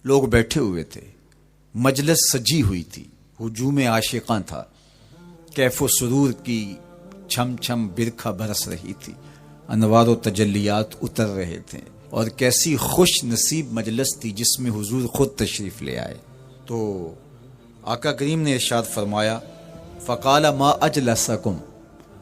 لوگ بیٹھے ہوئے تھے، مجلس سجی ہوئی تھی، ہجوم عاشقاں تھا، کیف و سرور کی چھم چھم برکھا برس رہی تھی، انوار و تجلیات اتر رہے تھے، اور کیسی خوش نصیب مجلس تھی جس میں حضور خود تشریف لے آئے۔ تو آقا کریم نے ارشاد فرمایا، فقال ما اجلسکم،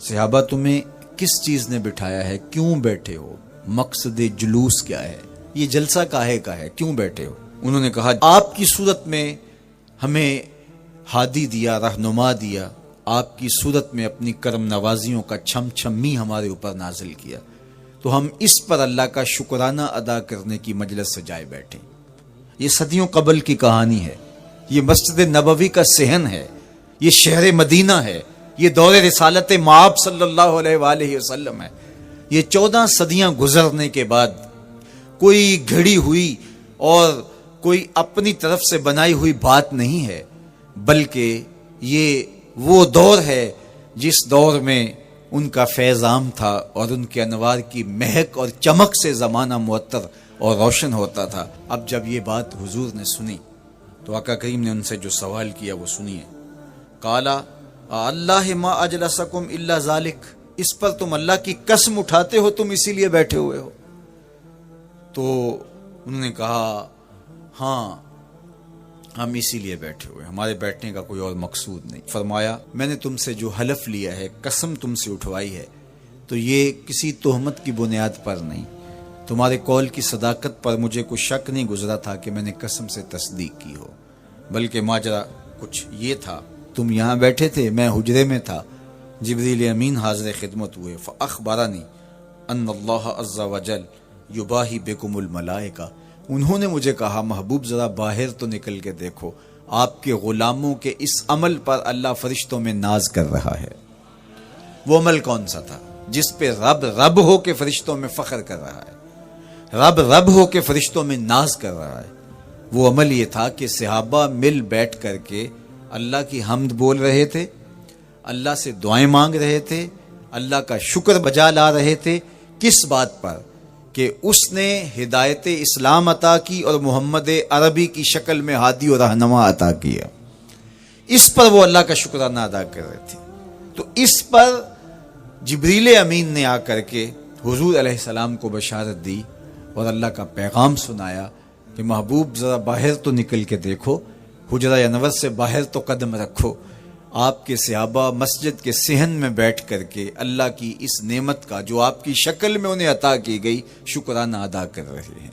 صحابہ تمہیں کس چیز نے بٹھایا ہے، کیوں بیٹھے ہو، مقصد جلوس کیا ہے، یہ جلسہ کاہے کا ہے، کیوں بیٹھے ہو؟ انہوں نے کہا آپ کی صورت میں ہمیں ہادی دیا، رہنما دیا، آپ کی صورت میں اپنی کرم نوازیوں کا چھم چھمی ہمارے اوپر نازل کیا، تو ہم اس پر اللہ کا شکرانہ ادا کرنے کی مجلس سجائے بیٹھے۔ یہ صدیوں قبل کی کہانی ہے، یہ مسجد نبوی کا صحن ہے، یہ شہر مدینہ ہے، یہ دور رسالت مآب صلی اللہ علیہ وآلہ وسلم ہے۔ یہ 14 صدیاں گزرنے کے بعد کوئی گھڑی ہوئی اور کوئی اپنی طرف سے بنائی ہوئی بات نہیں ہے، بلکہ یہ وہ دور ہے جس دور میں ان کا فیض عام تھا اور ان کے انوار کی مہک اور چمک سے زمانہ معطر اور روشن ہوتا تھا۔ اب جب یہ بات حضور نے سنی تو آقا کریم نے ان سے جو سوال کیا وہ سنیے۔ قالا اللہ ما اجلسکم الا ذالک، اس پر تم اللہ کی قسم اٹھاتے ہو تم اسی لیے بیٹھے ہوئے ہو؟ تو انہوں نے کہا ہاں ہم اسی لیے بیٹھے ہوئے، ہمارے بیٹھنے کا کوئی اور مقصود نہیں۔ فرمایا میں نے تم سے جو حلف لیا ہے، قسم تم سے اٹھوائی ہے، تو یہ کسی تہمت کی بنیاد پر نہیں، تمہارے قول کی صداقت پر مجھے کوئی شک نہیں گزرا تھا کہ میں نے قسم سے تصدیق کی ہو، بلکہ ماجرا کچھ یہ تھا، تم یہاں بیٹھے تھے، میں حجرے میں تھا، جبریل امین حاضر خدمت ہوئے، فاخبرنی ان اللہ عز وجل یباہی بکم الملائکہ، انہوں نے مجھے کہا محبوب ذرا باہر تو نکل کے دیکھو، آپ کے غلاموں کے اس عمل پر اللہ فرشتوں میں ناز کر رہا ہے۔ وہ عمل کون سا تھا جس پہ رب رب ہو کے فرشتوں میں فخر کر رہا ہے، رب رب ہو کے فرشتوں میں ناز کر رہا ہے؟ وہ عمل یہ تھا کہ صحابہ مل بیٹھ کر کے اللہ کی حمد بول رہے تھے، اللہ سے دعائیں مانگ رہے تھے، اللہ کا شکر بجا لا رہے تھے۔ کس بات پر؟ کہ اس نے ہدایت اسلام عطا کی اور محمد عربی کی شکل میں ہادی اور رہنما عطا کیا، اس پر وہ اللہ کا شکرانہ ادا کر رہے تھے۔ تو اس پر جبریل امین نے آ کر کے حضور علیہ السلام کو بشارت دی اور اللہ کا پیغام سنایا کہ محبوب ذرا باہر تو نکل کے دیکھو، حجرہ انور سے باہر تو قدم رکھو، آپ کے صحابہ مسجد کے صحن میں بیٹھ کر کے اللہ کی اس نعمت کا جو آپ کی شکل میں انہیں عطا کی گئی شکرانہ ادا کر رہے ہیں۔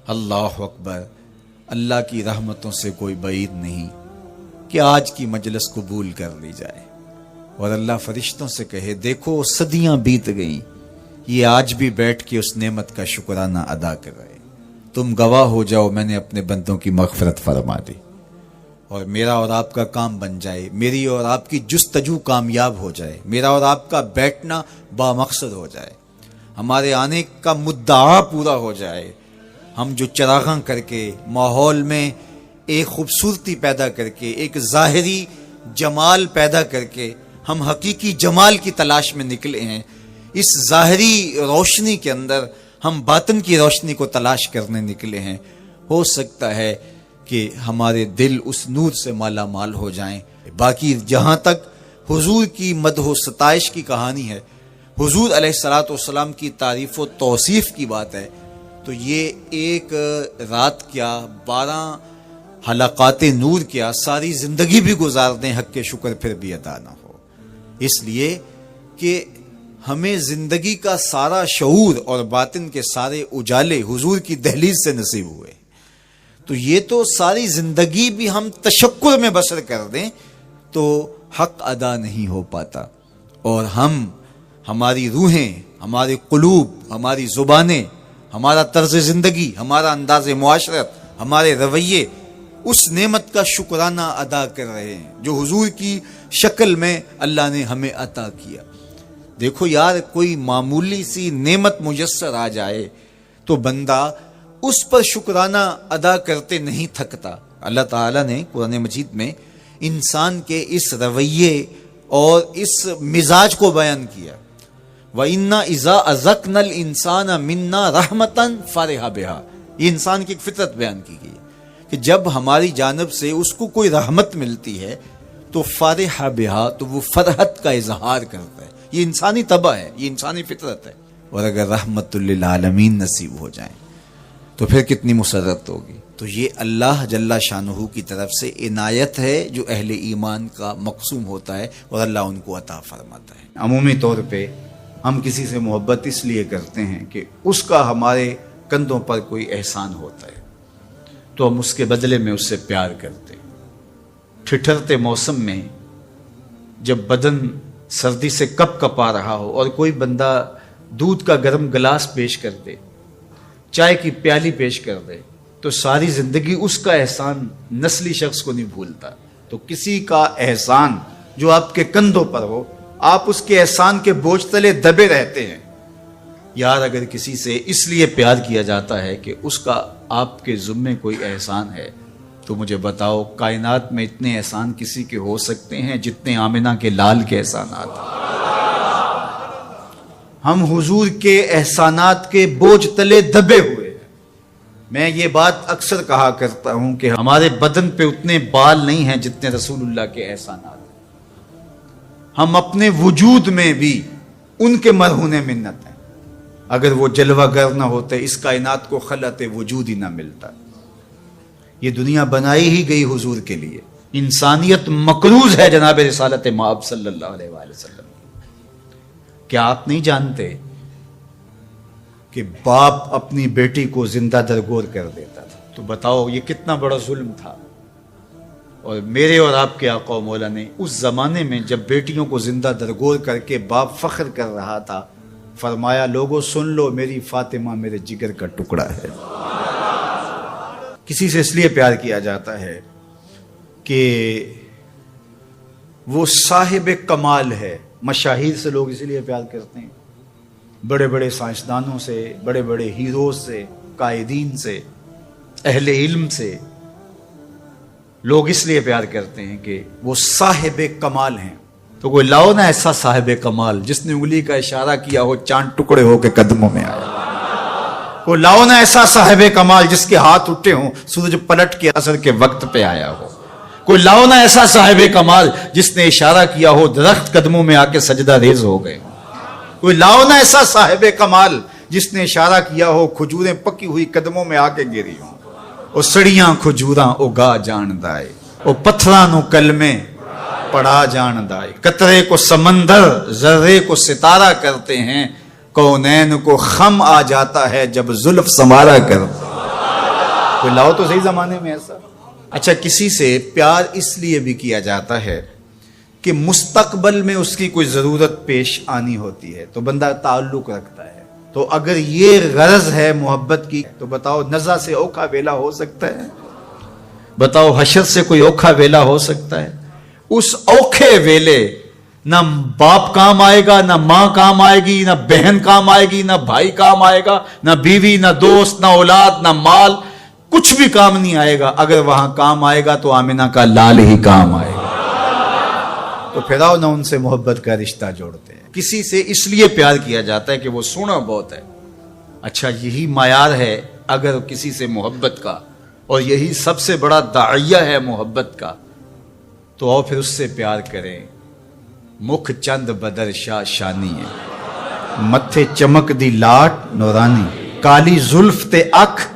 اللہ اکبر، اللہ کی رحمتوں سے کوئی بعید نہیں کہ آج کی مجلس قبول کر لی جائے اور اللہ فرشتوں سے کہے دیکھو صدیاں بیت گئیں، یہ آج بھی بیٹھ کے اس نعمت کا شکرانہ ادا کر رہے، تم گواہ ہو جاؤ میں نے اپنے بندوں کی مغفرت فرما دی، اور میرا اور آپ کا کام بن جائے، میری اور آپ کی جستجو کامیاب ہو جائے، میرا اور آپ کا بیٹھنا بامقصد ہو جائے، ہمارے آنے کا مدعا پورا ہو جائے، ہم جو چراغاں کر کے ماحول میں ایک خوبصورتی پیدا کر کے، ایک ظاہری جمال پیدا کر کے ہم حقیقی جمال کی تلاش میں نکلے ہیں، اس ظاہری روشنی کے اندر ہم باطن کی روشنی کو تلاش کرنے نکلے ہیں، ہو سکتا ہے کہ ہمارے دل اس نور سے مالا مال ہو جائیں۔ باقی جہاں تک حضور کی مدح و ستائش کی کہانی ہے، حضور علیہ السلام کی تعریف و توصیف کی بات ہے، تو یہ ایک رات کیا 12 حلقات نور کیا ساری زندگی بھی گزار دیں حق کے شکر پھر بھی ادا نہ ہو، اس لیے کہ ہمیں زندگی کا سارا شعور اور باطن کے سارے اجالے حضور کی دہلیز سے نصیب ہوئے، تو یہ تو ساری زندگی بھی ہم تشکر میں بسر کر دیں تو حق ادا نہیں ہو پاتا، اور ہماری روحیں، ہمارے قلوب، ہماری زبانیں، ہمارا طرز زندگی، ہمارا انداز معاشرت، ہمارے رویے اس نعمت کا شکرانہ ادا کر رہے ہیں جو حضور کی شکل میں اللہ نے ہمیں عطا کیا۔ دیکھو یار، کوئی معمولی سی نعمت میسر آ جائے تو بندہ اس پر شکرانہ ادا کرتے نہیں تھکتا۔ اللہ تعالیٰ نے قرآن مجید میں انسان کے اس رویے اور اس مزاج کو بیان کیا، وَإِنَّا إِذَا أَذَقْنَا الْإِنسَانَ مِنَّا رَحْمَةً فَرِحَ بِهَا، یہ انسان کی ایک فطرت بیان کی گئی، کہ جب ہماری جانب سے اس کو کوئی رحمت ملتی ہے تو فرح بہا، تو وہ فرحت کا اظہار کرتا ہے. یہ انسانی طبع ہے، یہ انسانی فطرت ہے. اور اگر رحمت للعالمین نصیب ہو جائیں تو پھر کتنی مسرت ہوگی. تو یہ اللہ جل شانہ کی طرف سے عنایت ہے جو اہل ایمان کا مقسوم ہوتا ہے اور اللہ ان کو عطا فرماتا ہے. عمومی طور پہ ہم کسی سے محبت اس لیے کرتے ہیں کہ اس کا ہمارے کندھوں پر کوئی احسان ہوتا ہے تو ہم اس کے بدلے میں اس سے پیار کرتے ہیں. ٹھٹھرتے موسم میں جب بدن سردی سے کپ کپا رہا ہو اور کوئی بندہ دودھ کا گرم گلاس پیش کر دے، چائے کی پیالی پیش کر دے، تو ساری زندگی اس کا احسان نسلی شخص کو نہیں بھولتا. تو کسی کا احسان جو آپ کے کندھوں پر ہو، آپ اس کے احسان کے بوجھ تلے دبے رہتے ہیں. یار اگر کسی سے اس لیے پیار کیا جاتا ہے کہ اس کا آپ کے ذمے کوئی احسان ہے، تو مجھے بتاؤ کائنات میں اتنے احسان کسی کے ہو سکتے ہیں جتنے آمنہ کے لال کے احسانات ہیں؟ ہم حضور کے احسانات کے بوجھ تلے دبے ہوئے ہیں. میں یہ بات اکثر کہا کرتا ہوں کہ ہمارے بدن پہ اتنے بال نہیں ہیں جتنے رسول اللہ کے احسانات ہیں. ہم اپنے وجود میں بھی ان کے مرہون منت ہیں. اگر وہ جلوہ گر نہ ہوتے اس کائنات کو خلعت وجود ہی نہ ملتا. یہ دنیا بنائی ہی گئی حضور کے لیے. انسانیت مقروض ہے جناب رسالت مآب صلی اللہ علیہ وآلہ وسلم. کیا آپ نہیں جانتے کہ باپ اپنی بیٹی کو زندہ درگور کر دیتا تھا؟ تو بتاؤ یہ کتنا بڑا ظلم تھا. اور میرے اور آپ کے آقا و مولا نے اس زمانے میں جب بیٹیوں کو زندہ درگور کر کے باپ فخر کر رہا تھا، فرمایا لوگوں سن لو، میری فاطمہ میرے جگر کا ٹکڑا ہے. کسی سے اس لیے پیار کیا جاتا ہے کہ وہ صاحب کمال ہے. مشاہیر سے لوگ اسی لیے پیار کرتے ہیں، بڑے بڑے سائنسدانوں سے، بڑے بڑے ہیروز سے، قائدین سے، اہل علم سے لوگ اس لیے پیار کرتے ہیں کہ وہ صاحب کمال ہیں. تو کوئی لاؤ نا ایسا صاحب کمال جس نے انگلی کا اشارہ کیا ہو چاند ٹکڑے ہو کے قدموں میں آیا. کوئی لاؤ نا ایسا صاحب کمال جس کے ہاتھ اٹھے ہوں سورج پلٹ کے اثر کے وقت پہ آیا ہو. کوئی لاؤ نا ایسا صاحب کمال جس نے اشارہ کیا ہو درخت قدموں میں آ کے سجدہ ریز ہو گئے. کوئی لاؤ نا ایسا صاحب کمال جس نے اشارہ کیا ہو کھجوریں پکی ہوئی قدموں میں آ کے گری ہوں. او سڑیاں کھجوراں اگا جان دائے، او پتھراں نو کلمے پڑھا جان دائے. قطرے کو سمندر ذرے کو ستارہ کرتے ہیں، کونین کو خم آ جاتا ہے جب زلف سنوارا کرتے. کوئی لاؤ تو صحیح زمانے میں ایسا. اچھا کسی سے پیار اس لیے بھی کیا جاتا ہے کہ مستقبل میں اس کی کوئی ضرورت پیش آنی ہوتی ہے تو بندہ تعلق رکھتا ہے. تو اگر یہ غرض ہے محبت کی تو بتاؤ نزع سے اوکھا ویلا ہو سکتا ہے؟ بتاؤ حشر سے کوئی اوکھا ویلا ہو سکتا ہے؟ اس اوکھے ویلے نہ باپ کام آئے گا، نہ ماں کام آئے گی، نہ بہن کام آئے گی، نہ بھائی کام آئے گا، نہ بیوی، نہ دوست، نہ اولاد، نہ مال، کچھ بھی کام نہیں آئے گا. اگر وہاں کام آئے گا تو آمنہ کا لال ہی کام آئے گا. تو پھر آؤ نہ ان سے محبت کا رشتہ جوڑتے ہیں. کسی سے اس لیے پیار کیا جاتا ہے کہ وہ سونا بہت ہے. اچھا یہی معیار ہے اگر کسی سے محبت کا، اور یہی سب سے بڑا داعیہ ہے محبت کا، تو آؤ پھر اس سے پیار کریں. مکھ چند بدر شاہ شانی ہے، متھے چمک دی لاٹ نورانی، کالی زلف تے اکھ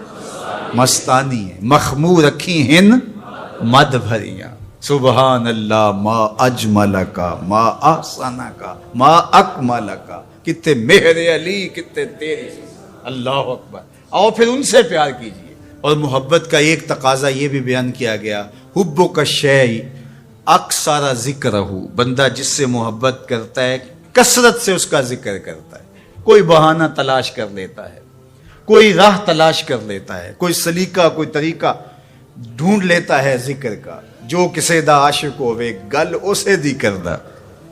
مستانی ہے، مخمور رکھی ہن مد بھریاں. سبحان اللہ ما اجمل کا، ما احسن کا، ما اکمل کا. کتنے مہر علی، کتنے تیری. اللہ اکبر. آؤ پھر ان سے پیار کیجیے. اور محبت کا ایک تقاضا یہ بھی بیان کیا گیا، حب کا شیء اکثر ذکر ہو. بندہ جس سے محبت کرتا ہے کثرت سے اس کا ذکر کرتا ہے. کوئی بہانہ تلاش کر لیتا ہے، کوئی راہ تلاش کر لیتا ہے، کوئی سلیقہ، کوئی طریقہ ڈھونڈ لیتا ہے ذکر کا. جو کسے دا عاشق ہوئے گل اسے دی کردہ.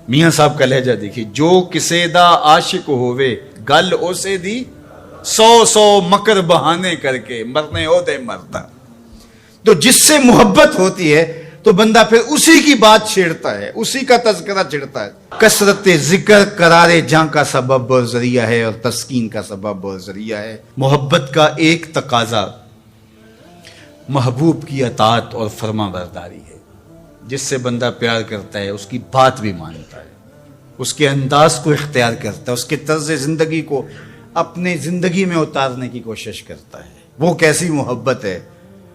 میاں صاحب کا لہجہ دیکھیے، جو کسے دا عاشق ہوئے گل اسے دی، 100 مکر بہانے کر کے مرنے ہو دے مرتا. تو جس سے محبت ہوتی ہے تو بندہ پھر اسی کی بات چھیڑتا ہے، اسی کا تذکرہ چھیڑتا ہے. کثرت ذکر قرار جاں کا سبب اور ذریعہ ہے، اور تسکین کا سبب اور ذریعہ ہے. محبت کا ایک تقاضا محبوب کی اطاعت اور فرما برداری ہے. جس سے بندہ پیار کرتا ہے اس کی بات بھی مانتا ہے, اس کے انداز کو اختیار کرتا ہے, اس کے طرز زندگی کو اپنے زندگی میں اتارنے کی کوشش کرتا ہے. وہ کیسی محبت ہے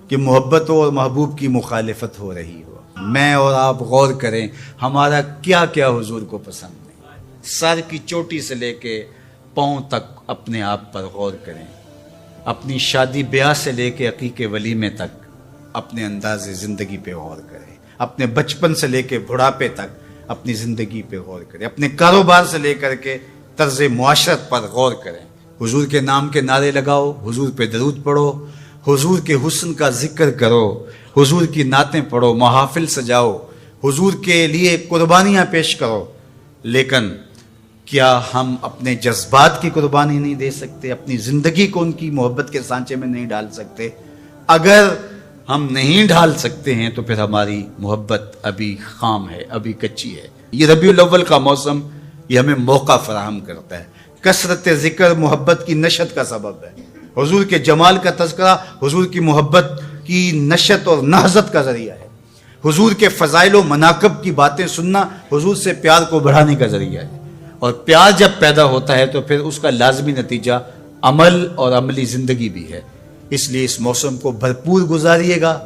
کہ محبت ہو اور محبوب کی مخالفت ہو رہی ہو. میں اور آپ غور کریں ہمارا کیا کیا حضور کو پسند نہیں. سر کی چوٹی سے لے کے پاؤں تک اپنے آپ پر غور کریں. اپنی شادی بیاہ سے لے کے عقیقے ولیمے تک اپنے انداز زندگی پہ غور کریں. اپنے بچپن سے لے کے بڑھاپے تک اپنی زندگی پہ غور کریں. اپنے کاروبار سے لے کر کے طرز معاشرت پر غور کریں. حضور کے نام کے نعرے لگاؤ, حضور پہ درود پڑھو, حضور کے حسن کا ذکر کرو, حضور کی نعتیں پڑھو, محافل سجاؤ, حضور کے لیے قربانیاں پیش کرو. لیکن کیا ہم اپنے جذبات کی قربانی نہیں دے سکتے؟ اپنی زندگی کو ان کی محبت کے سانچے میں نہیں ڈال سکتے؟ اگر ہم نہیں ڈال سکتے ہیں تو پھر ہماری محبت ابھی خام ہے, ابھی کچی ہے. یہ ربیع الاول کا موسم یہ ہمیں موقع فراہم کرتا ہے. کثرت ذکر محبت کی نشت کا سبب ہے. حضور کے جمال کا تذکرہ حضور کی محبت کی نشت اور نہضت کا ذریعہ ہے. حضور کے فضائل و مناقب کی باتیں سننا حضور سے پیار کو بڑھانے کا ذریعہ ہے. اور پیار جب پیدا ہوتا ہے تو پھر اس کا لازمی نتیجہ عمل اور عملی زندگی بھی ہے. اس لیے اس موسم کو بھرپور گزاریے گا,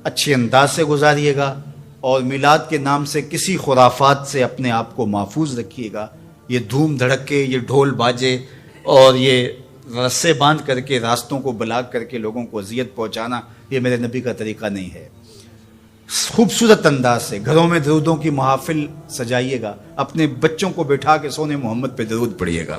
اچھے انداز سے گزاریے گا, اور میلاد کے نام سے کسی خرافات سے اپنے آپ کو محفوظ رکھیے گا. یہ دھوم دھڑکے, یہ ڈھول باجے اور یہ رسے باندھ کر کے راستوں کو بلاک کر کے لوگوں کو اذیت پہنچانا, یہ میرے نبی کا طریقہ نہیں ہے. خوبصورت انداز سے گھروں میں درودوں کی محافل سجائیے گا. اپنے بچوں کو بٹھا کے سونے محمد پہ درود پڑھیے گا.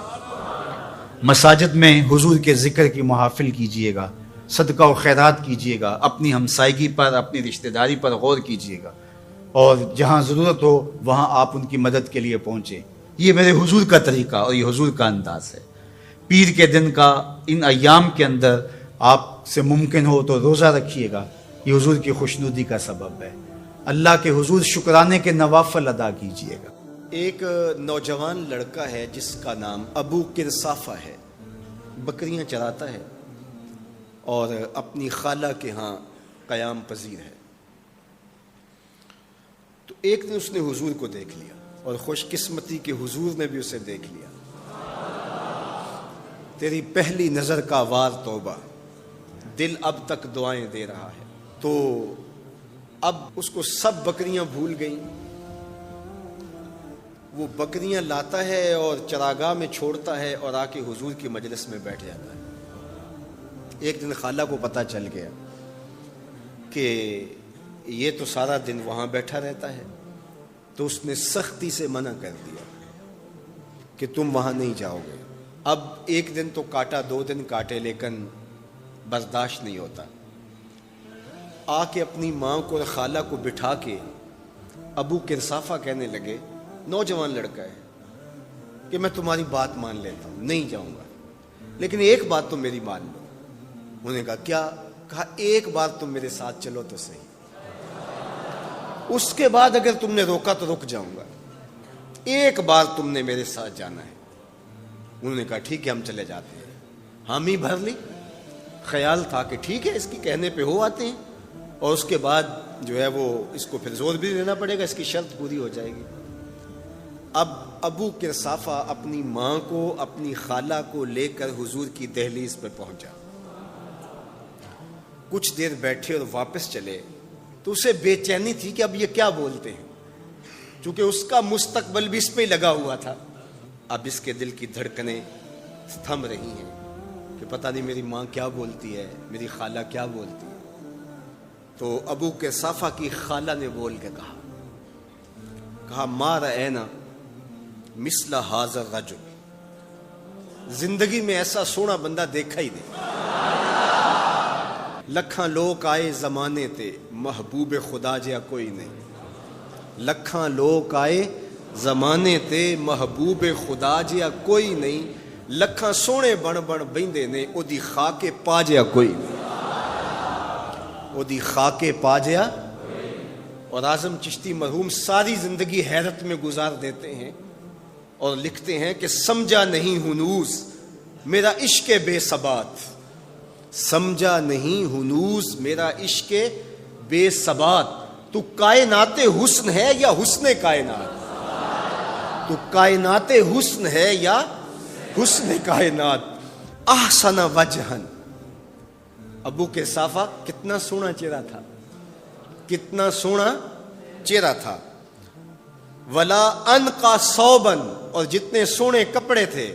مساجد میں حضور کے ذکر کی محافل کیجیے گا. صدقہ و خیرات کیجیے گا. اپنی ہمسائیگی پر, اپنی رشتہ داری پر غور کیجیے گا, اور جہاں ضرورت ہو وہاں آپ ان کی مدد کے لیے پہنچیں. یہ میرے حضور کا طریقہ اور یہ حضور کا انداز ہے. پیر کے دن کا ان ایام کے اندر آپ سے ممکن ہو تو روزہ رکھیے گا. یہ حضور کی خوشنودی کا سبب ہے. اللہ کے حضور شکرانے کے نوافل ادا کیجیے گا. ایک نوجوان لڑکا ہے جس کا نام ابو کرصافہ ہے. بکریاں چراتا ہے اور اپنی خالہ کے ہاں قیام پذیر ہے. تو ایک دن اس نے حضور کو دیکھ لیا, اور خوش قسمتی کے حضور نے بھی اسے دیکھ لیا. تیری پہلی نظر کا وار توبہ, دل اب تک دعائیں دے رہا ہے. تو اب اس کو سب بکریاں بھول گئیں. وہ بکریاں لاتا ہے اور چراگاہ میں چھوڑتا ہے اور آ کے حضور کی مجلس میں بیٹھ جاتا ہے. ایک دن خالہ کو پتہ چل گیا کہ یہ تو سارا دن وہاں بیٹھا رہتا ہے, تو اس نے سختی سے منع کر دیا کہ تم وہاں نہیں جاؤ گے. اب ایک دن تو کاٹا, 2 دن کاٹے, لیکن برداشت نہیں ہوتا. آ کے اپنی ماں کو اور خالہ کو بٹھا کے ابو کرصافہ کہنے لگے, نوجوان لڑکا ہے, کہ میں تمہاری بات مان لیتا ہوں, نہیں جاؤں گا, لیکن ایک بات تم میری مان لو. انہوں نے کہا کیا؟ کہا ایک بار تم میرے ساتھ چلو تو صحیح, اس کے بعد اگر تم نے روکا تو رک جاؤں گا, ایک بار تم نے میرے ساتھ جانا ہے. انہوں نے کہا ٹھیک ہے ہم چلے جاتے ہیں. حامی بھر لی. خیال تھا کہ ٹھیک ہے اس کی کہنے پہ ہو آتے ہیں, اور اس کے بعد جو ہے وہ اس کو پھر زور بھی دینا پڑے گا, اس کی شرط پوری ہو جائے گی. اب ابو کرصافہ اپنی ماں کو, اپنی خالہ کو لے کر حضور کی دہلیز پہ پہنچا. کچھ دیر بیٹھے اور واپس چلے تو اسے بے چینی تھی کہ اب یہ کیا بولتے ہیں, چونکہ اس کا مستقبل بھی اس پہ لگا ہوا تھا. اب اس کے دل کی دھڑکنیں تھم رہی ہیں کہ پتہ نہیں میری ماں کیا بولتی ہے, میری خالہ کیا بولتی ہے. تو ابو کرصافہ کی خالہ نے بول کے کہا ما رأینا مثل ھذا الرجل, زندگی میں ایسا سونا بندہ دیکھا ہی نہیں. لکھاں لوگ آئے زمانے تے, محبوب خدا جیا کوئی نہیں. لکھاں لوگ آئے زمانے تے, محبوب خدا جیا کوئی نہیں. لکھاں سونے بن بن بہندے نے, او دی خاکے پا جیا کوئی نہیں. او دی خاکے پا جیا. اور اعظم چشتی مرحوم ساری زندگی حیرت میں گزار دیتے ہیں اور لکھتے ہیں کہ سمجھا نہیں ہنوز میرا عشق بے ثبات, سمجھا نہیں ہنوز میرا عشق بے ثبات. تو کائنات حسن ہے یا حسن کائنات؟ تو کائنات حسن ہے یا حسن کائنات. احسن وجہن. ابو کے صافہ کتنا سونا چہرہ تھا, کتنا سونا چہرہ تھا. ولا انقا صوبن, اور جتنے سونے کپڑے تھے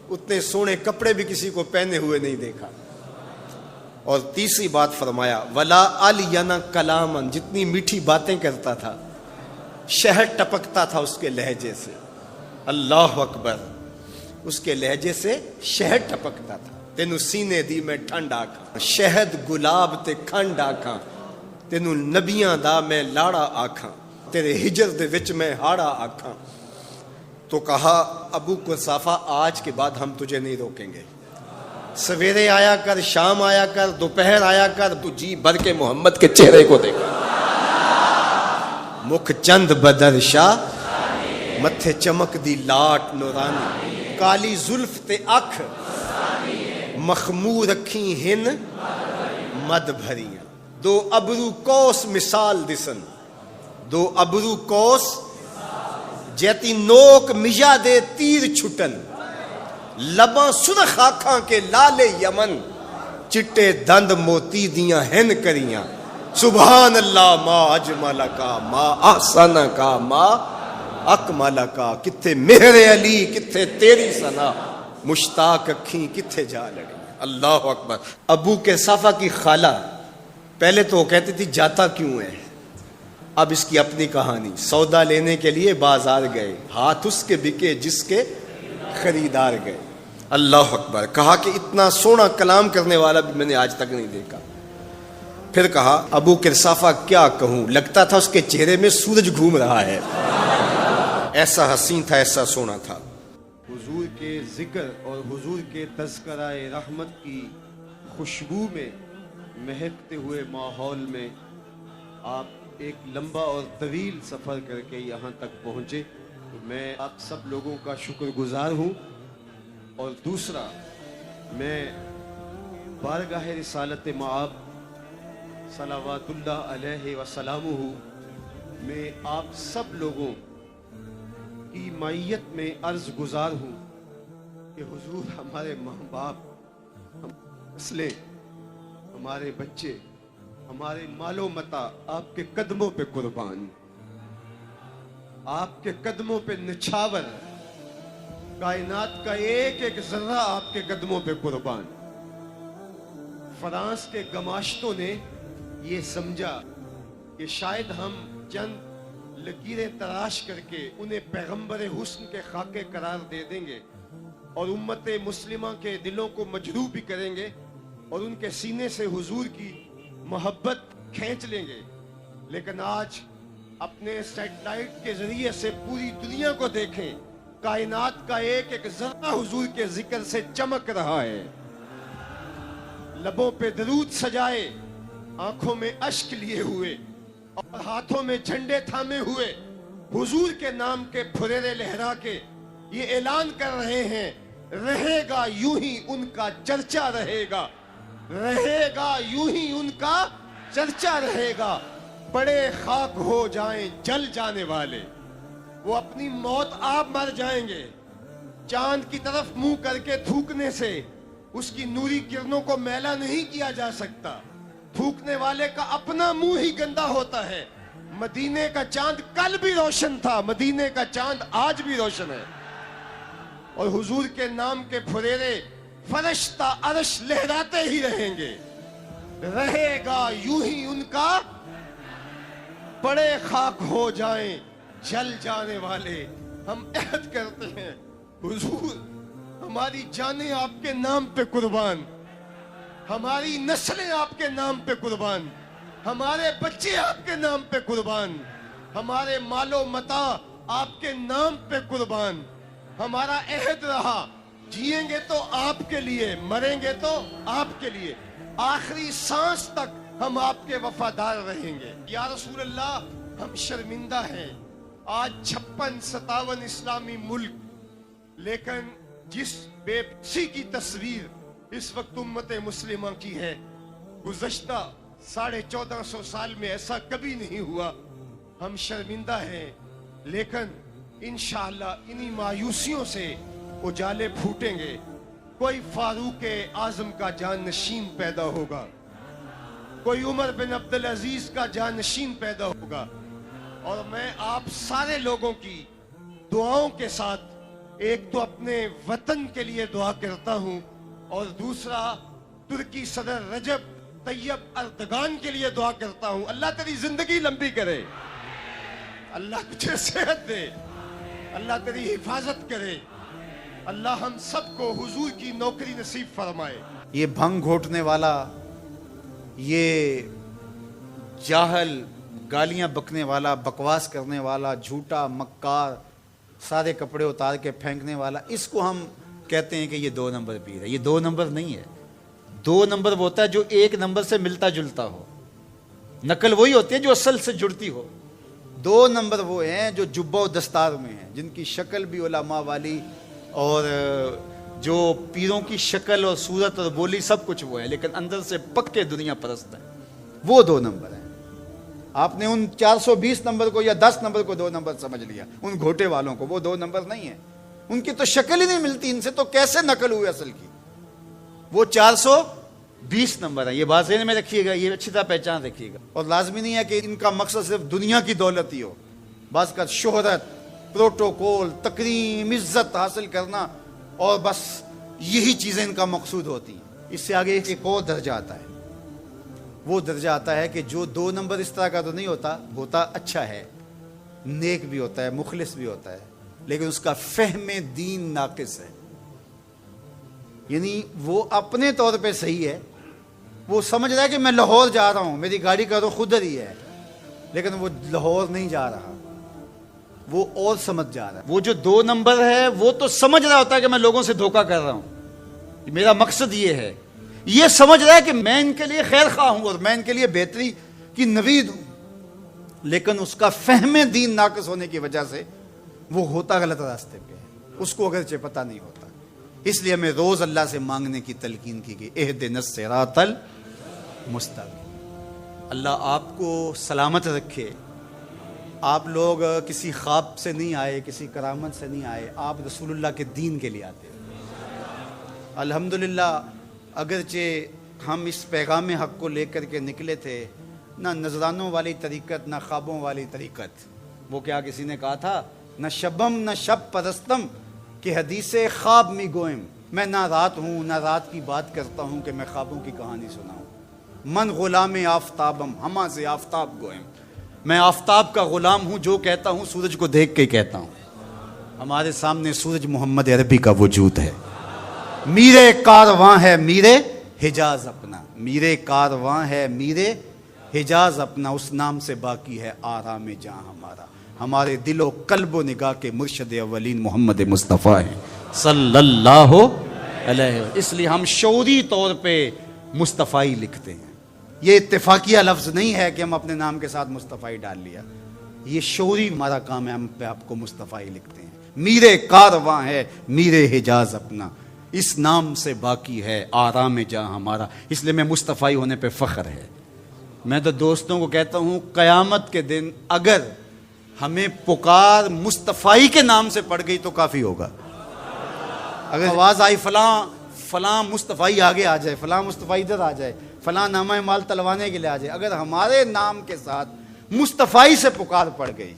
اتنے سونے کپڑے بھی کسی کو پہنے ہوئے نہیں دیکھا. اور تیسری بات فرمایا ولا الینا کلامن, جتنی میٹھی باتیں کرتا تھا شہد ٹپکتا تھا اس کے لہجے سے. اللہ اکبر, اس کے لہجے سے شہد ٹپکتا تھا. تینو سینے دی میں ٹھنڈ آکھاں, شہد گلاب تے کھنڈ آکھاں, تینو نبیاں دا میں لاڑا آکھاں, تیرے ہجر دے وچ میں ہاڑا آکھاں. تو کہا ابو قصافہ آج کے بعد ہم تجھے نہیں روکیں گے. سویرے آیا کر, شام آیا کر, دوپہر آیا کر, تو جی بھر کے محمد کے چہرے کو دیکھا. مکھ چند بدر شاہ, متھے چمک دی لاٹ نورانی, کالی زلف تے اکھ مخمور رکھی ہن مد بھریاں. دو ابرو کوس مثال دسن, دو ابرو کوس جیتی نوک مجا دے تیر چھٹن, لباں سرخ آنکھاں کے لال یمن, چٹے دند موتی دیاں ہن کریاں. سبحان اللہ ما اجمل کا ما احسن کا ما اکمل کا. کتھے مہر علی کتھے تیری ثنا, مشتاق اکھیں کتھے جا لڑی. اللہ اکبر. ابو کے صافہ کی خالہ پہلے تو وہ کہتی تھی جاتا کیوں ہے, اب اس کی اپنی کہانی. سودا لینے کے لیے بازار گئے, ہاتھ اس کے بکے جس کے خریدار گئے. اللہ اکبر. کہا کہ اتنا سونا کلام کرنے والا بھی میں نے آج تک نہیں دیکھا. پھر کہا ابو قصافہ کیا کہوں, لگتا تھا اس کے چہرے میں سورج گھوم رہا ہے, ایسا حسین تھا, ایسا سونا تھا. حضور کے ذکر اور حضور کے تذکرہ رحمت کی خوشبو میں مہکتے ہوئے ماحول میں آپ ایک لمبا اور طویل سفر کر کے یہاں تک پہنچے. میں آپ سب لوگوں کا شکر گزار ہوں. اور دوسرا, میں بارگاہ رسالت مآب صلوات اللہ علیہ وسلامہ میں آپ سب لوگوں کی معیت میں عرض گزار ہوں کہ حضور ہمارے ماں باپ, نسلیں, ہمارے بچے, ہمارے مال و متاع آپ کے قدموں پہ قربان, آپ کے قدموں پہ نچھاور, کائنات کا ایک ایک ذرہ آپ کے قدموں پہ قربان. فرانس کے گماشتوں نے یہ سمجھا کہ شاید ہم چند لکیریں تراش کر کے انہیں پیغمبر حسن کے خاکے قرار دے دیں گے اور امت مسلمہ کے دلوں کو مجروح بھی کریں گے اور ان کے سینے سے حضور کی محبت کھینچ لیں گے. لیکن آج اپنے سیٹلائٹ کے ذریعے سے پوری دنیا کو دیکھیں, کائنات کا ایک ایک ذرہ حضور کے ذکر سے چمک رہا ہے. لبوں پہ درود سجائے, آنکھوں میں اشک لیے ہوئے اور ہاتھوں میں جھنڈے تھامے ہوئے حضور کے نام کے پھریرے لہرا کے یہ اعلان کر رہے ہیں, رہے گا یوں ہی ان کا چرچا رہے گا, رہے گا یوں ہی ان کا چرچا رہے گا. بڑے خاک ہو جائیں جل جانے والے, وہ اپنی موت آپ مر جائیں گے. چاند کی طرف منہ کر کے تھوکنے سے اس کی نوری کرنوں کو میلا نہیں کیا جا سکتا. تھوکنے والے کا اپنا منہ ہی گندا ہوتا ہے. مدینے کا چاند کل بھی روشن تھا, مدینے کا چاند آج بھی روشن ہے. اور حضور کے نام کے پھریرے فرشتہ عرش لہراتے ہی رہیں گے. رہے گا یوں ہی ان کا, بڑے خاک ہو جائیں جل جانے والے. ہم عہد کرتے ہیں حضور ہماری جانیں آپ کے نام پہ قربان, ہماری نسلیں آپ کے نام پہ قربان, ہمارے بچے آپ کے نام پہ قربان, ہمارے مال و متاع آپ کے نام پہ قربان. ہمارا عہد رہا, جیئیں گے تو آپ کے لیے, مریں گے تو آپ کے لیے, آخری سانس تک ہم آپ کے وفادار رہیں گے. یا رسول اللہ ہم شرمندہ ہیں, آج 56-57 اسلامی ملک, لیکن جس بے بسی کی تصویر اس وقت امت مسلمہ کی ہے. گزشتہ 1450 سال میں ایسا کبھی نہیں ہوا. ہم شرمندہ ہیں، لیکن انشاءاللہ انہی مایوسیوں سے اجالے پھوٹیں گے. کوئی فاروق اعظم کا جانشین پیدا ہوگا، کوئی عمر بن عبدالعزیز کا جانشین پیدا ہوگا. اور میں آپ سارے لوگوں کی دعاؤں کے ساتھ ایک تو اپنے وطن کے لیے دعا کرتا ہوں، اور دوسرا ترکی صدر رجب طیب اردگان کے لیے دعا کرتا ہوں. اللہ تیری زندگی لمبی کرے، اللہ تجھے صحت دے، اللہ تیری حفاظت کرے، اللہ ہم سب کو حضور کی نوکری نصیب فرمائے. یہ بھنگ گھوٹنے والا، یہ جاہل، گالیاں بکنے والا، بکواس کرنے والا، جھوٹا، مکار، سارے کپڑے اتار کے پھینکنے والا، اس کو ہم کہتے ہیں کہ یہ 2 نمبر پیر ہے. یہ 2 نمبر نہیں ہے. 2 نمبر وہ ہوتا ہے جو 1 نمبر سے ملتا جلتا ہو. نقل وہی ہوتی ہے جو اصل سے جڑتی ہو. 2 نمبر وہ ہیں جو جبہ و دستار میں ہیں، جن کی شکل بھی علماء والی، اور جو پیروں کی شکل اور صورت اور بولی سب کچھ وہ ہے، لیکن اندر سے پکے دنیا پرست ہیں. وہ 2 نمبر ہیں. آپ نے ان 420 نمبر کو یا 10 نمبر کو 2 نمبر سمجھ لیا. ان گھوٹے والوں کو وہ 2 نمبر نہیں ہیں. ان کی تو شکل ہی نہیں ملتی، ان سے تو کیسے نقل ہوئی اصل کی. وہ 420 نمبر ہیں. یہ بات ذہن میں رکھیے گا، یہ اچھی طرح پہچان رکھیے گا. اور لازمی نہیں ہے کہ ان کا مقصد صرف دنیا کی دولت ہی ہو. بعض کا شہرت، پروٹوکول، تکریم، عزت حاصل کرنا، اور بس یہی چیزیں ان کا مقصود ہوتی ہیں. اس سے آگے ایک اور درجہ آتا ہے. وہ درجہ آتا ہے کہ جو 2 نمبر اس طرح کا تو نہیں ہوتا اچھا ہے، نیک بھی ہوتا ہے، مخلص بھی ہوتا ہے، لیکن اس کا فہم دین ناقص ہے. یعنی وہ اپنے طور پہ صحیح ہے، وہ سمجھ رہا ہے کہ میں لاہور جا رہا ہوں، میری گاڑی کا رخ ادھر ہی ہے، لیکن وہ لاہور نہیں جا رہا، وہ اور سمجھ جا رہا ہے. وہ جو 2 نمبر ہے وہ تو سمجھ رہا ہوتا ہے کہ میں لوگوں سے دھوکہ کر رہا ہوں، میرا مقصد یہ ہے، یہ سمجھ رہا ہے کہ میں ان کے لیے خیر خواہ ہوں اور میں ان کے لیے بہتری کی نوید ہوں، لیکن اس کا فہم دین ناقص ہونے کی وجہ سے وہ ہوتا غلط راستے پہ ہے، اس کو اگرچہ پتہ نہیں ہوتا. اس لیے ہمیں روز اللہ سے مانگنے کی تلقین کی گئی، اہدنا الصراط المستقیم. اللہ آپ کو سلامت رکھے. آپ لوگ کسی خواب سے نہیں آئے، کسی کرامت سے نہیں آئے، آپ رسول اللہ کے دین کے لیے آتے ہیں. الحمدللہ اگرچہ ہم اس پیغام حق کو لے کر کے نکلے تھے، نہ نذرانوں والی طریقت، نہ خوابوں والی طریقت. وہ کیا کسی نے کہا تھا، نہ شبم نہ شب پرستم کہ حدیث خواب می گوئم. میں نہ رات ہوں نہ رات کی بات کرتا ہوں کہ میں خوابوں کی کہانی سناؤں. من غلام آفتابم ہما سے آفتاب گوئم. میں آفتاب کا غلام ہوں، جو کہتا ہوں سورج کو دیکھ کے کہتا ہوں. ہمارے سامنے سورج محمد عربی کا وجود ہے. میرے کارواں ہے میرے حجاز اپنا، میرے کارواں ہے میرے حجاز اپنا، اس نام سے باقی ہے آرام جہاں ہمارا. ہمارے دل و قلب و نگاہ کے مرشد اولین محمد مصطفیٰ ہیں صلی اللہ علیہ وسلم. اس لیے ہم شعوری طور پہ مصطفی لکھتے ہیں. یہ اتفاقیہ لفظ نہیں ہے کہ ہم اپنے نام کے ساتھ مصطفی ڈال لیا، یہ شعوری ہمارا کام ہے، ہم پہ آپ کو مصطفی لکھتے ہیں. میرے کارواں ہے میرے حجاز اپنا، اس نام سے باقی ہے آرام جہاں ہمارا. اس لیے میں مصطفی ہونے پہ فخر ہے. میں تو دوستوں کو کہتا ہوں قیامت کے دن اگر ہمیں پکار مصطفی کے نام سے پڑ گئی تو کافی ہوگا. اگر آواز آئی فلاں مصطفی آگے آ جائے، فلاں مصطفی ادھر آ جائے، فلاں نامہ مال تلوانے کے لیے آ جائے، اگر ہمارے نام کے ساتھ مصطفی سے پکار پڑ گئی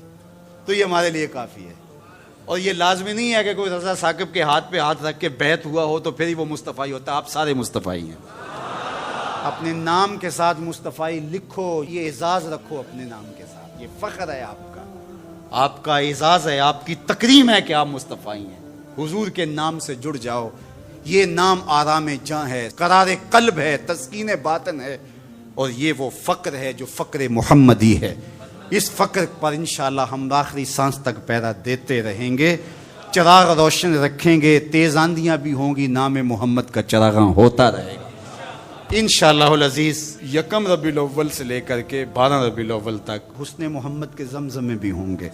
تو یہ ہمارے لیے کافی ہے. اور یہ لازمی نہیں ہے کہ کوئی رضا ثاقب کے ہاتھ پہ ہاتھ رکھ کے بیعت ہوا ہو تو پھر ہی وہ مصطفی ہوتا ہے. آپ سارے مصطفی ہیں. اپنے نام کے ساتھ مصطفی لکھو، یہ اعزاز رکھو اپنے نام کے ساتھ. یہ فخر ہے آپ کا اعزاز ہے، آپ کی تکریم ہے کہ آپ مصطفی ہیں. حضور کے نام سے جڑ جاؤ. یہ نام آرام جاں ہے، قرار قلب ہے، تسکین باطن ہے، اور یہ وہ فقر ہے جو فقر محمدی ہے. اس فقر پر انشاءاللہ ہم آخری سانس تک پیرا دیتے رہیں گے. چراغ روشن رکھیں گے، تیز آندیاں بھی ہوں گی، نام محمد کا چراغاں ہوتا رہے گا انشاءاللہ العزیز. 1 ربیع الاول سے لے کر کے 12 ربیع الاول تک حسن محمد کے زمزمے بھی ہوں گے،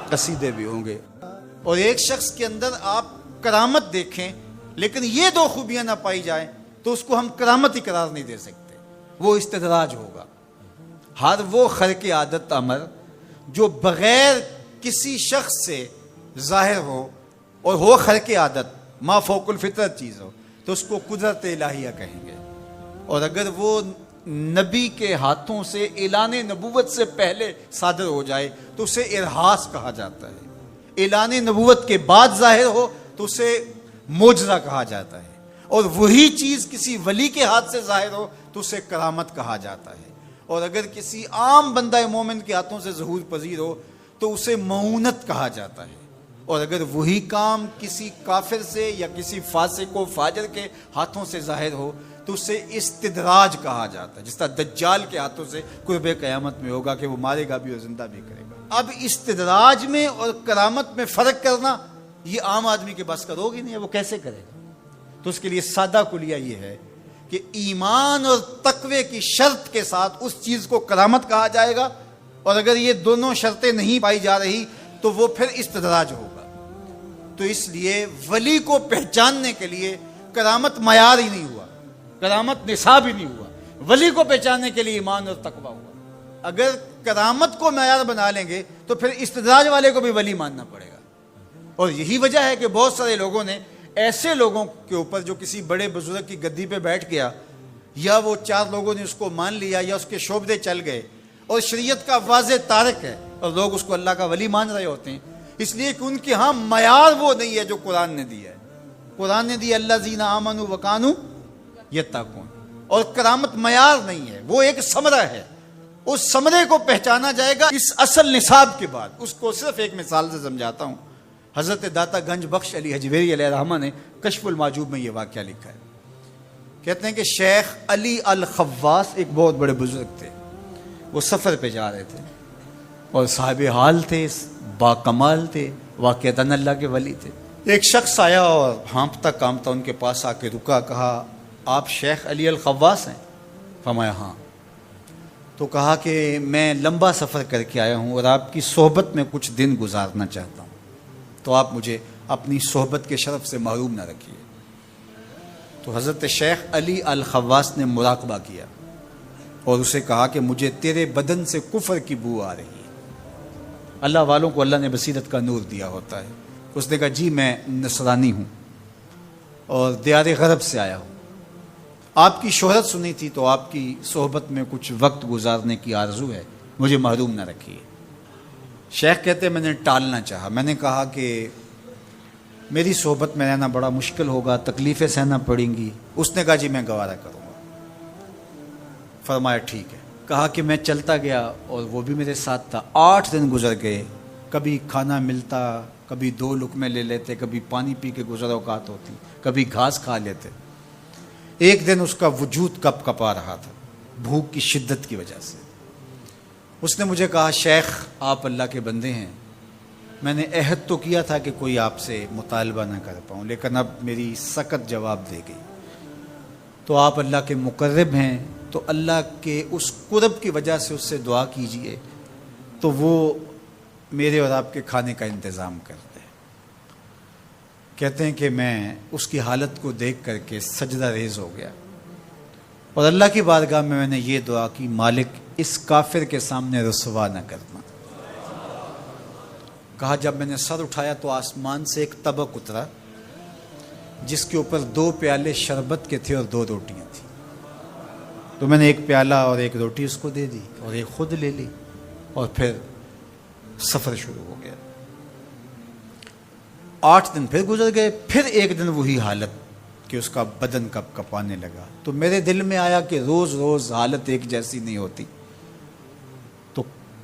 قصیدے بھی ہوں گے. اور ایک شخص کے اندر آپ کرامت دیکھیں لیکن یہ 2 خوبیاں نہ پائی جائیں تو اس کو ہم کرامت ہی قرار نہیں دے سکتے، وہ استدراج ہوگا۔ ہر وہ خرق عادت امر جو بغیر کسی شخص سے ظاہر ہو اور ہو خرق عادت، ما فوق الفطرت چیز ہو، تو اس کو قدرت الہیہ کہیں گے۔ اور اگر وہ نبی کے ہاتھوں سے اعلان نبوت سے پہلے صادر ہو جائے تو اسے ارہاس کہا جاتا ہے، اعلان نبوت کے بعد ظاہر ہو تو اسے معجزہ کہا جاتا ہے، اور وہی چیز کسی ولی کے ہاتھ سے ظاہر ہو تو اسے کرامت کہا جاتا ہے، اور اگر کسی عام بندہ مومن کے ہاتھوں سے ظہور پذیر ہو تو اسے معونت کہا جاتا ہے، اور اگر وہی کام کسی کافر سے یا کسی فاسق و فاجر کے ہاتھوں سے ظاہر ہو تو اسے استدراج کہا جاتا ہے، جس طرح دجال کے ہاتھوں سے قرب قیامت میں ہوگا کہ وہ مارے گا بھی اور زندہ بھی کرے گا۔ اب استدراج میں اور کرامت میں فرق کرنا یہ عام آدمی کے بس کا روگ ہی نہیں ہے، وہ کیسے کرے گا؟ تو اس کے لیے سادہ کلیہ یہ ہے کہ ایمان اور تقوی کی شرط کے ساتھ اس چیز کو کرامت کہا جائے گا، اور اگر یہ دونوں شرطیں نہیں پائی جا رہی تو وہ پھر استدراج ہوگا۔ تو اس لیے ولی کو پہچاننے کے لیے کرامت معیار ہی نہیں ہوا، کرامت نصاب ہی نہیں ہوا، ولی کو پہچاننے کے لیے ایمان اور تقوی ہوا۔ اگر کرامت کو معیار بنا لیں گے تو پھر استدراج والے کو بھی ولی ماننا پڑے گا۔ اور یہی وجہ ہے کہ بہت سارے لوگوں نے ایسے لوگوں کے اوپر جو کسی بڑے بزرگ کی گدی پہ بیٹھ گیا، یا وہ چار لوگوں نے اس کو مان لیا یا اس کے شعبے چل گئے اور شریعت کا واضح تارک ہے، اور لوگ اس کو اللہ کا ولی مان رہے ہوتے ہیں، اس لیے کہ ان کے ہاں معیار وہ نہیں ہے جو قرآن نے دیا ہے۔ قرآن نے دی الذین آمنوا وکانوا یتقون، اور کرامت معیار نہیں ہے، وہ ایک ثمرہ ہے، اس ثمرے کو پہچانا جائے گا اس اصل نصاب کے بعد۔ اس کو صرف ایک مثال سے سمجھاتا ہوں۔ حضرت داتا گنج بخش علی حجویری علیہ الرحمہ نے کشف المعجوب میں یہ واقعہ لکھا ہے۔ کہتے ہیں کہ شیخ علی الخواص ایک بہت بڑے بزرگ تھے، وہ سفر پہ جا رہے تھے اور صاحب حال تھے، با کمال تھے، واقعتاً اللہ کے ولی تھے۔ ایک شخص آیا اور ہانپتا کامتا ان کے پاس آ کے رکا، کہا آپ شیخ علی الخواص ہیں؟ فرمایا ہاں۔ تو کہا کہ میں لمبا سفر کر کے آیا ہوں اور آپ کی صحبت میں کچھ دن گزارنا چاہتا ہوں، تو آپ مجھے اپنی صحبت کے شرف سے محروم نہ رکھیے۔ تو حضرت شیخ علی الخواص نے مراقبہ کیا اور اسے کہا کہ مجھے تیرے بدن سے کفر کی بو آ رہی ہے۔ اللہ والوں کو اللہ نے بصیرت کا نور دیا ہوتا ہے۔ اس نے کہا جی میں نصرانی ہوں اور دیار غرب سے آیا ہوں، آپ کی شہرت سنی تھی تو آپ کی صحبت میں کچھ وقت گزارنے کی آرزو ہے، مجھے محروم نہ رکھیے۔ شیخ کہتے میں نے ٹالنا چاہا، میں نے کہا کہ میری صحبت میں رہنا بڑا مشکل ہوگا، تکلیفیں سہنا پڑیں گی۔ اس نے کہا جی میں گوارا کروں گا۔ فرمایا ٹھیک ہے۔ کہا کہ میں چلتا گیا اور وہ بھی میرے ساتھ تھا۔ 8 دن گزر گئے، کبھی کھانا ملتا، کبھی 2 لقمے لے لیتے، کبھی پانی پی کے گزر اوقات ہوتی، کبھی گھاس کھا لیتے۔ ایک دن اس کا وجود کپ کپا رہا تھا بھوک کی شدت کی وجہ سے۔ اس نے مجھے کہا شیخ آپ اللہ کے بندے ہیں، میں نے عہد تو کیا تھا کہ کوئی آپ سے مطالبہ نہ کر پاؤں، لیکن اب میری سخت جواب دے گئی، تو آپ اللہ کے مقرب ہیں، تو اللہ کے اس قرب کی وجہ سے اس سے دعا کیجئے تو وہ میرے اور آپ کے کھانے کا انتظام کر دے۔ کہتے ہیں کہ میں اس کی حالت کو دیکھ کر کے سجدہ ریز ہو گیا اور اللہ کی بارگاہ میں نے یہ دعا کی مالک اس کافر کے سامنے رسوا نہ کرنا۔ کہا جب میں نے سر اٹھایا تو آسمان سے ایک طبق اترا جس کے اوپر 2 پیالے شربت کے تھے اور 2 روٹیاں تھیں، تو میں نے 1 پیالہ اور 1 روٹی اس کو دے دی اور 1 خود لے لی اور پھر سفر شروع ہو گیا۔ 8 دن پھر گزر گئے، پھر ایک دن وہی حالت کہ اس کا بدن کپ کپانے لگا۔ تو میرے دل میں آیا کہ روز روز حالت ایک جیسی نہیں ہوتی، تو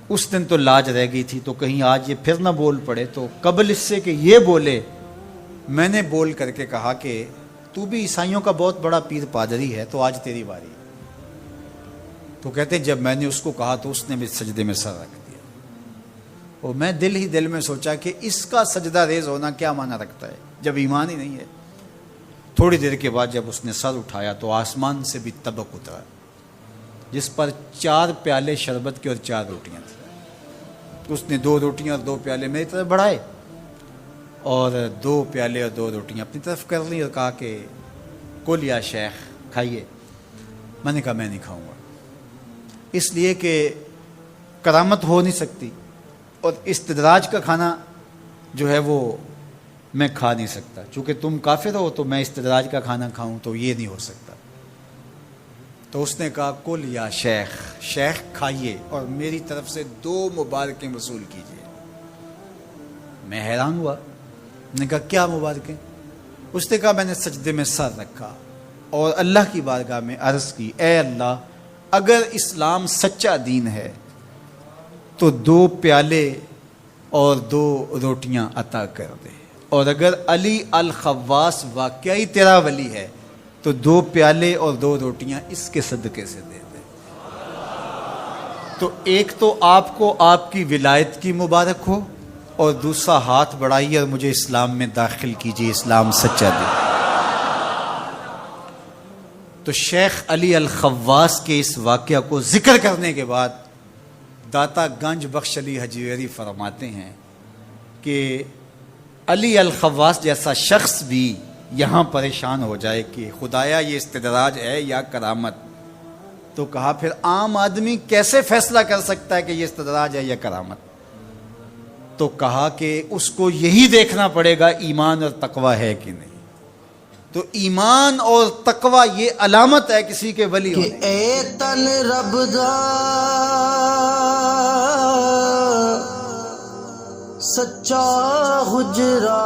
اس دن تو لاج رہ گئی تھی، تو کہیں آج یہ پھر نہ بول پڑے، تو قبل اس سے کہ یہ بولے میں نے بول کر کے کہا کہ تو بھی عیسائیوں کا بہت بڑا پیر پادری ہے، تو آج تیری باری ہے۔ تو کہتے ہیں جب میں نے اس کو کہا تو اس نے بھی سجدے میں سر رکھ دیا، اور میں دل ہی دل میں سوچا کہ اس کا سجدہ ریز ہونا کیا معنی رکھتا ہے جب ایمان ہی نہیں ہے۔ تھوڑی دیر کے بعد جب اس نے سر اٹھایا تو آسمان سے بھی طبق اترا جس پر 4 پیالے شربت کے اور 4 روٹیاں تھیں۔ اس نے 2 روٹیاں اور 2 پیالے میری طرف بڑھائے اور 2 پیالے اور 2 روٹیاں اپنی طرف کر لی اور کہا کہ کل یا شیخ کھائیے. میں نے کہا میں نہیں کھاؤں گا، اس لیے کہ کرامت ہو نہیں سکتی، اور استدراج کا کھانا جو ہے وہ میں کھا نہیں سکتا. چونکہ تم کافر ہو تو میں استدراج کا کھانا کھاؤں تو یہ نہیں ہو سکتا. تو اس نے کہا کل یا شیخ، شیخ کھائیے اور میری طرف سے 2 مبارکیں وصول کیجیے. میں حیران ہوا، میں نے کہا کیا مبارکیں؟ اس نے کہا میں نے سجدے میں سر رکھا اور اللہ کی بارگاہ میں عرض کی، اے اللہ اگر اسلام سچا دین ہے تو 2 پیالے اور 2 روٹیاں عطا کر دے، اور اگر علی الخواص واقعی تیرا ولی ہے تو 2 پیالے اور 2 روٹیاں اس کے صدقے سے دے دے. تو ایک تو آپ کو آپ کی ولایت کی مبارک ہو، اور دوسرا ہاتھ بڑھائیے اور مجھے اسلام میں داخل کیجیے، اسلام سچا دین. تو شیخ علی الخواص کے اس واقعہ کو ذکر کرنے کے بعد داتا گنج بخش علی حجویری فرماتے ہیں کہ علی الخواص جیسا شخص بھی یہاں پریشان ہو جائے کہ خدایا یہ استدراج ہے یا کرامت، تو کہا پھر عام آدمی کیسے فیصلہ کر سکتا ہے کہ یہ استدراج ہے یا کرامت؟ تو کہا کہ اس کو یہی دیکھنا پڑے گا ایمان اور تقوی ہے کہ نہیں. تو ایمان اور تقوی یہ علامت ہے کسی کے ولی ہونے کی. اے تن رب دا سچا حجرا